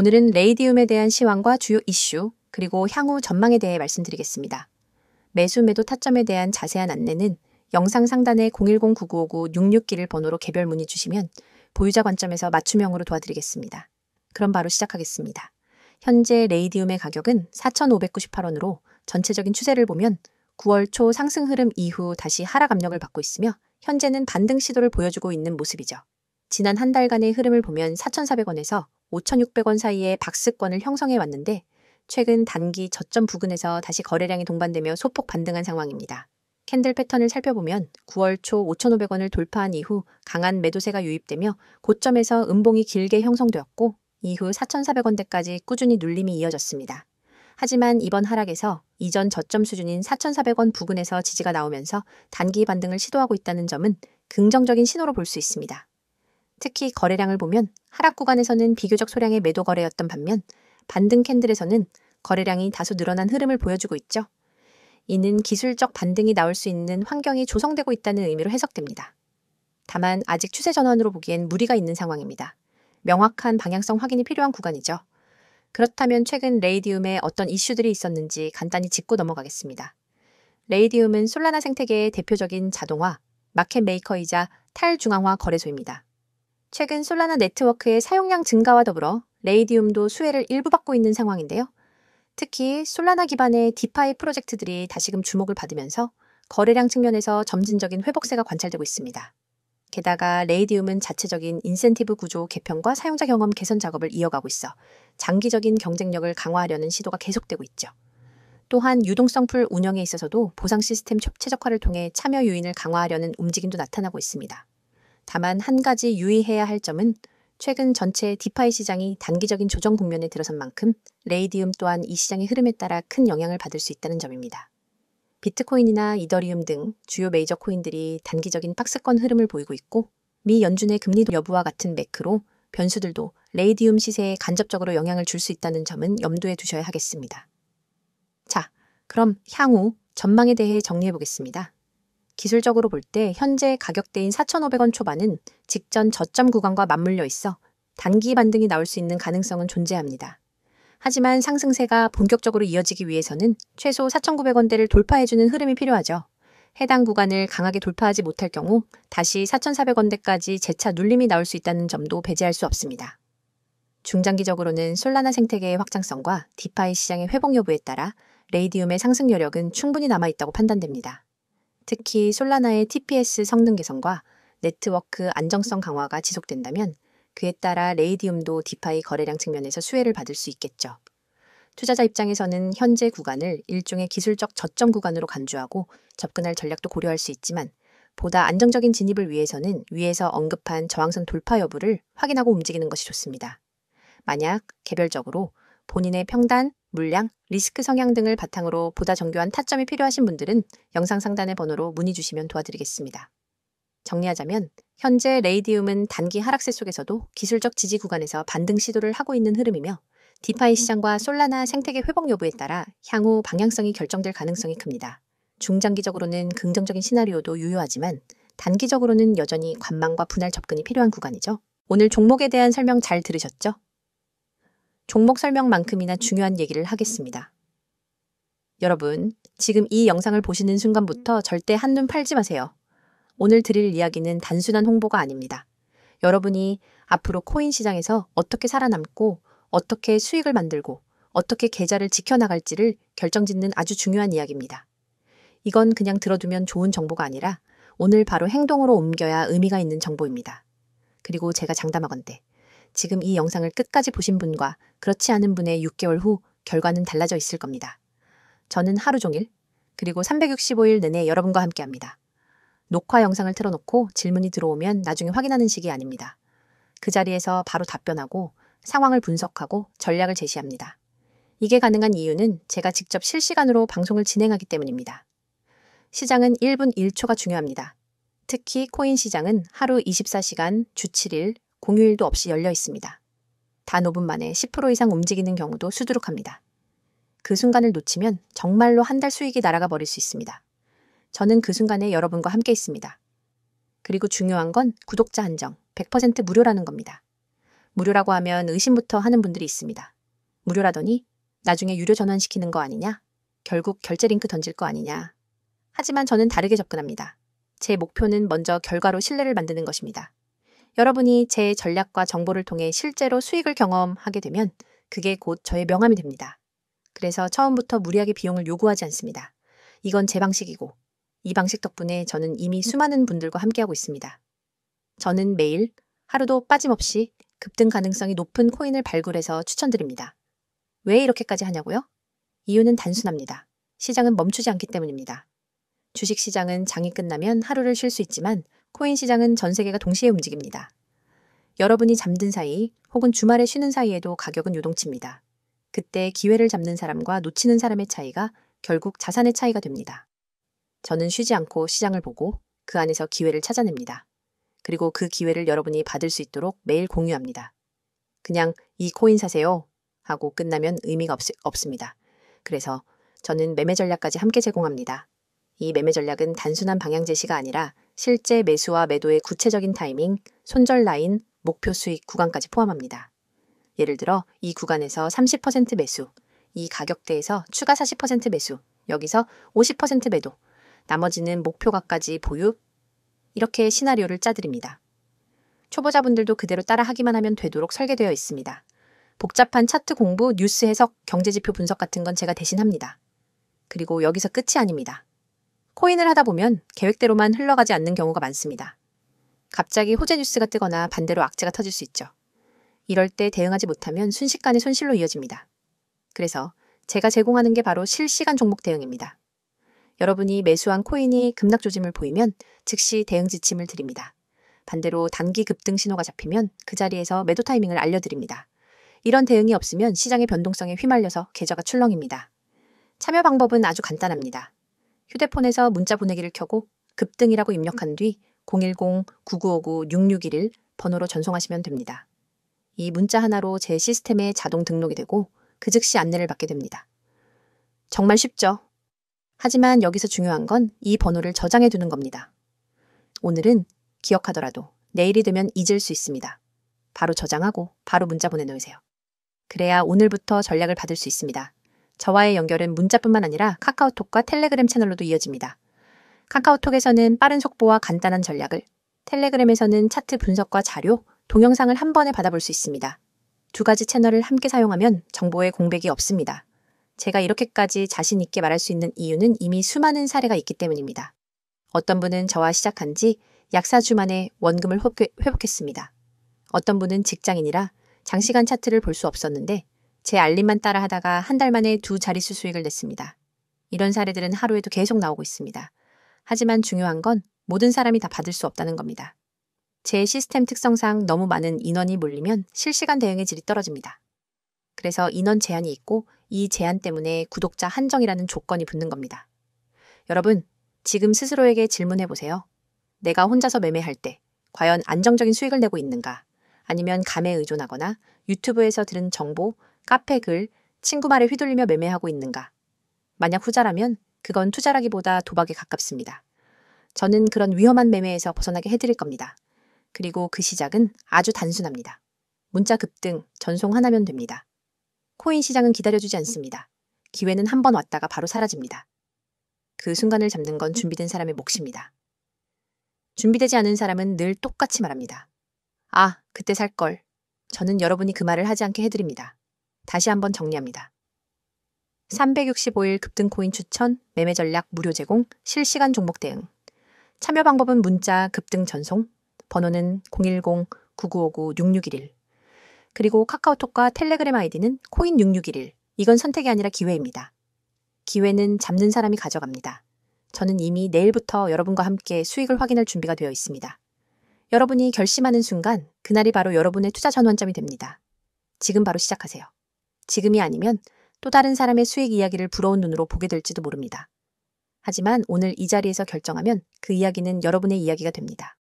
오늘은 레이디움에 대한 시황과 주요 이슈, 그리고 향후 전망에 대해 말씀드리겠습니다. 매수 매도 타점에 대한 자세한 안내는 영상 상단에 010-9959-6661 번호로 개별 문의 주시면 보유자 관점에서 맞춤형으로 도와드리겠습니다. 그럼 바로 시작하겠습니다. 현재 레이디움의 가격은 4,598원으로 전체적인 추세를 보면 9월 초 상승 흐름 이후 다시 하락 압력을 받고 있으며 현재는 반등 시도를 보여주고 있는 모습이죠. 지난 한 달간의 흐름을 보면 4,400원에서 5,600원 사이에 박스권을 형성해 왔는데 최근 단기 저점 부근에서 다시 거래량이 동반되며 소폭 반등한 상황입니다. 캔들 패턴을 살펴보면 9월 초 5,500원을 돌파한 이후 강한 매도세가 유입되며 고점에서 음봉이 길게 형성되었고 이후 4,400원대까지 꾸준히 눌림이 이어졌습니다. 하지만 이번 하락에서 이전 저점 수준인 4,400원 부근에서 지지가 나오면서 단기 반등을 시도하고 있다는 점은 긍정적인 신호로 볼 수 있습니다. 특히 거래량을 보면 하락 구간에서는 비교적 소량의 매도 거래였던 반면 반등 캔들에서는 거래량이 다소 늘어난 흐름을 보여주고 있죠. 이는 기술적 반등이 나올 수 있는 환경이 조성되고 있다는 의미로 해석됩니다. 다만 아직 추세 전환으로 보기엔 무리가 있는 상황입니다. 명확한 방향성 확인이 필요한 구간이죠. 그렇다면 최근 레이디움에 어떤 이슈들이 있었는지 간단히 짚고 넘어가겠습니다. 레이디움은 솔라나 생태계의 대표적인 자동화, 마켓 메이커이자 탈중앙화 거래소입니다. 최근 솔라나 네트워크의 사용량 증가와 더불어 레이디움도 수혜를 일부 받고 있는 상황인데요. 특히 솔라나 기반의 디파이 프로젝트들이 다시금 주목을 받으면서 거래량 측면에서 점진적인 회복세가 관찰되고 있습니다. 게다가 레이디움은 자체적인 인센티브 구조 개편과 사용자 경험 개선 작업을 이어가고 있어 장기적인 경쟁력을 강화하려는 시도가 계속되고 있죠. 또한 유동성 풀 운영에 있어서도 보상 시스템 최적화를 통해 참여 요인을 강화하려는 움직임도 나타나고 있습니다. 다만 한 가지 유의해야 할 점은 최근 전체 디파이 시장이 단기적인 조정 국면에 들어선 만큼 레이디움 또한 이 시장의 흐름에 따라 큰 영향을 받을 수 있다는 점입니다. 비트코인이나 이더리움 등 주요 메이저 코인들이 단기적인 박스권 흐름을 보이고 있고 미 연준의 금리 여부와 같은 매크로 변수들도 레이디움 시세에 간접적으로 영향을 줄 수 있다는 점은 염두에 두셔야 하겠습니다. 자, 그럼 향후 전망에 대해 정리해 보겠습니다. 기술적으로 볼 때 현재 가격대인 4,500원 초반은 직전 저점 구간과 맞물려 있어 단기 반등이 나올 수 있는 가능성은 존재합니다. 하지만 상승세가 본격적으로 이어지기 위해서는 최소 4,900원대를 돌파해주는 흐름이 필요하죠. 해당 구간을 강하게 돌파하지 못할 경우 다시 4,400원대까지 재차 눌림이 나올 수 있다는 점도 배제할 수 없습니다. 중장기적으로는 솔라나 생태계의 확장성과 디파이 시장의 회복 여부에 따라 레이디움의 상승 여력은 충분히 남아있다고 판단됩니다. 특히 솔라나의 TPS 성능 개선과 네트워크 안정성 강화가 지속된다면 그에 따라 레이디움도 디파이 거래량 측면에서 수혜를 받을 수 있겠죠. 투자자 입장에서는 현재 구간을 일종의 기술적 저점 구간으로 간주하고 접근할 전략도 고려할 수 있지만 보다 안정적인 진입을 위해서는 위에서 언급한 저항선 돌파 여부를 확인하고 움직이는 것이 좋습니다. 만약 개별적으로 본인의 평단, 물량, 리스크 성향 등을 바탕으로 보다 정교한 타점이 필요하신 분들은 영상 상단의 번호로 문의 주시면 도와드리겠습니다. 정리하자면 현재 레이디움은 단기 하락세 속에서도 기술적 지지 구간에서 반등 시도를 하고 있는 흐름이며 디파이 시장과 솔라나 생태계 회복 여부에 따라 향후 방향성이 결정될 가능성이 큽니다. 중장기적으로는 긍정적인 시나리오도 유효하지만 단기적으로는 여전히 관망과 분할 접근이 필요한 구간이죠. 오늘 종목에 대한 설명 잘 들으셨죠? 종목 설명만큼이나 중요한 얘기를 하겠습니다. 여러분, 지금 이 영상을 보시는 순간부터 절대 한눈 팔지 마세요. 오늘 드릴 이야기는 단순한 홍보가 아닙니다. 여러분이 앞으로 코인 시장에서 어떻게 살아남고 어떻게 수익을 만들고 어떻게 계좌를 지켜나갈지를 결정짓는 아주 중요한 이야기입니다. 이건 그냥 들어두면 좋은 정보가 아니라 오늘 바로 행동으로 옮겨야 의미가 있는 정보입니다. 그리고 제가 장담하건대 지금 이 영상을 끝까지 보신 분과 그렇지 않은 분의 6개월 후 결과는 달라져 있을 겁니다. 저는 하루 종일 그리고 365일 내내 여러분과 함께합니다. 녹화 영상을 틀어놓고 질문이 들어오면 나중에 확인하는 식이 아닙니다. 그 자리에서 바로 답변하고 상황을 분석하고 전략을 제시합니다. 이게 가능한 이유는 제가 직접 실시간으로 방송을 진행하기 때문입니다. 시장은 1분 1초가 중요합니다. 특히 코인 시장은 하루 24시간, 주 7일, 공휴일도 없이 열려 있습니다. 단 5분 만에 10% 이상 움직이는 경우도 수두룩합니다. 그 순간을 놓치면 정말로 한 달 수익이 날아가 버릴 수 있습니다. 저는 그 순간에 여러분과 함께 있습니다. 그리고 중요한 건 구독자 한정, 100% 무료라는 겁니다. 무료라고 하면 의심부터 하는 분들이 있습니다. 무료라더니 나중에 유료 전환시키는 거 아니냐? 결국 결제 링크 던질 거 아니냐? 하지만 저는 다르게 접근합니다. 제 목표는 먼저 결과로 신뢰를 만드는 것입니다. 여러분이 제 전략과 정보를 통해 실제로 수익을 경험하게 되면 그게 곧 저의 명함이 됩니다. 그래서 처음부터 무리하게 비용을 요구하지 않습니다. 이건 제 방식이고 이 방식 덕분에 저는 이미 수많은 분들과 함께하고 있습니다. 저는 매일 하루도 빠짐없이 급등 가능성이 높은 코인을 발굴해서 추천드립니다. 왜 이렇게까지 하냐고요? 이유는 단순합니다. 시장은 멈추지 않기 때문입니다. 주식 시장은 장이 끝나면 하루를 쉴 수 있지만 코인 시장은 전 세계가 동시에 움직입니다. 여러분이 잠든 사이 혹은 주말에 쉬는 사이에도 가격은 요동칩니다. 그때 기회를 잡는 사람과 놓치는 사람의 차이가 결국 자산의 차이가 됩니다. 저는 쉬지 않고 시장을 보고 그 안에서 기회를 찾아냅니다. 그리고 그 기회를 여러분이 받을 수 있도록 매일 공유합니다. 그냥 이 코인 사세요 하고 끝나면 의미가 없습니다. 그래서 저는 매매 전략까지 함께 제공합니다. 이 매매 전략은 단순한 방향 제시가 아니라 실제 매수와 매도의 구체적인 타이밍, 손절 라인, 목표 수익 구간까지 포함합니다. 예를 들어 이 구간에서 30% 매수, 이 가격대에서 추가 40% 매수, 여기서 50% 매도, 나머지는 목표가까지 보유, 이렇게 시나리오를 짜드립니다. 초보자분들도 그대로 따라하기만 하면 되도록 설계되어 있습니다. 복잡한 차트 공부, 뉴스 해석, 경제지표 분석 같은 건 제가 대신 합니다. 그리고 여기서 끝이 아닙니다. 코인을 하다 보면 계획대로만 흘러가지 않는 경우가 많습니다. 갑자기 호재 뉴스가 뜨거나 반대로 악재가 터질 수 있죠. 이럴 때 대응하지 못하면 순식간에 손실로 이어집니다. 그래서 제가 제공하는 게 바로 실시간 종목 대응입니다. 여러분이 매수한 코인이 급락 조짐을 보이면 즉시 대응 지침을 드립니다. 반대로 단기 급등 신호가 잡히면 그 자리에서 매도 타이밍을 알려드립니다. 이런 대응이 없으면 시장의 변동성에 휘말려서 계좌가 출렁입니다. 참여 방법은 아주 간단합니다. 휴대폰에서 문자 보내기를 켜고 급등이라고 입력한 뒤 010-9959-6611 번호로 전송하시면 됩니다. 이 문자 하나로 제 시스템에 자동 등록이 되고 그 즉시 안내를 받게 됩니다. 정말 쉽죠? 하지만 여기서 중요한 건 이 번호를 저장해 두는 겁니다. 오늘은 기억하더라도 내일이 되면 잊을 수 있습니다. 바로 저장하고 바로 문자 보내놓으세요. 그래야 오늘부터 전략을 받을 수 있습니다. 저와의 연결은 문자뿐만 아니라 카카오톡과 텔레그램 채널로도 이어집니다. 카카오톡에서는 빠른 속보와 간단한 전략을, 텔레그램에서는 차트 분석과 자료, 동영상을 한 번에 받아볼 수 있습니다. 두 가지 채널을 함께 사용하면 정보의 공백이 없습니다. 제가 이렇게까지 자신 있게 말할 수 있는 이유는 이미 수많은 사례가 있기 때문입니다. 어떤 분은 저와 시작한 지 약 4주 만에 원금을 회복했습니다. 어떤 분은 직장인이라 장시간 차트를 볼 수 없었는데 제 알림만 따라 하다가 한 달 만에 2자릿수 수익을 냈습니다. 이런 사례들은 하루에도 계속 나오고 있습니다. 하지만 중요한 건 모든 사람이 다 받을 수 없다는 겁니다. 제 시스템 특성상 너무 많은 인원이 몰리면 실시간 대응의 질이 떨어집니다. 그래서 인원 제한이 있고 이 제한 때문에 구독자 한정이라는 조건이 붙는 겁니다. 여러분, 지금 스스로에게 질문해 보세요. 내가 혼자서 매매할 때 과연 안정적인 수익을 내고 있는가? 아니면 감에 의존하거나 유튜브에서 들은 정보, 카페 글, 친구 말에 휘둘리며 매매하고 있는가? 만약 후자라면 그건 투자라기보다 도박에 가깝습니다. 저는 그런 위험한 매매에서 벗어나게 해드릴 겁니다. 그리고 그 시작은 아주 단순합니다. 문자 급등, 전송 하나면 됩니다. 코인 시장은 기다려주지 않습니다. 기회는 한 번 왔다가 바로 사라집니다. 그 순간을 잡는 건 준비된 사람의 몫입니다. 준비되지 않은 사람은 늘 똑같이 말합니다. 아, 그때 살걸. 저는 여러분이 그 말을 하지 않게 해드립니다. 다시 한번 정리합니다. 365일 급등 코인 추천, 매매 전략 무료 제공, 실시간 종목 대응. 참여 방법은 문자 급등 전송, 번호는 010-9959-6611. 그리고 카카오톡과 텔레그램 아이디는 코인6611. 이건 선택이 아니라 기회입니다. 기회는 잡는 사람이 가져갑니다. 저는 이미 내일부터 여러분과 함께 수익을 확인할 준비가 되어 있습니다. 여러분이 결심하는 순간 그날이 바로 여러분의 투자 전환점이 됩니다. 지금 바로 시작하세요. 지금이 아니면 또 다른 사람의 수익 이야기를 부러운 눈으로 보게 될지도 모릅니다. 하지만 오늘 이 자리에서 결정하면 그 이야기는 여러분의 이야기가 됩니다.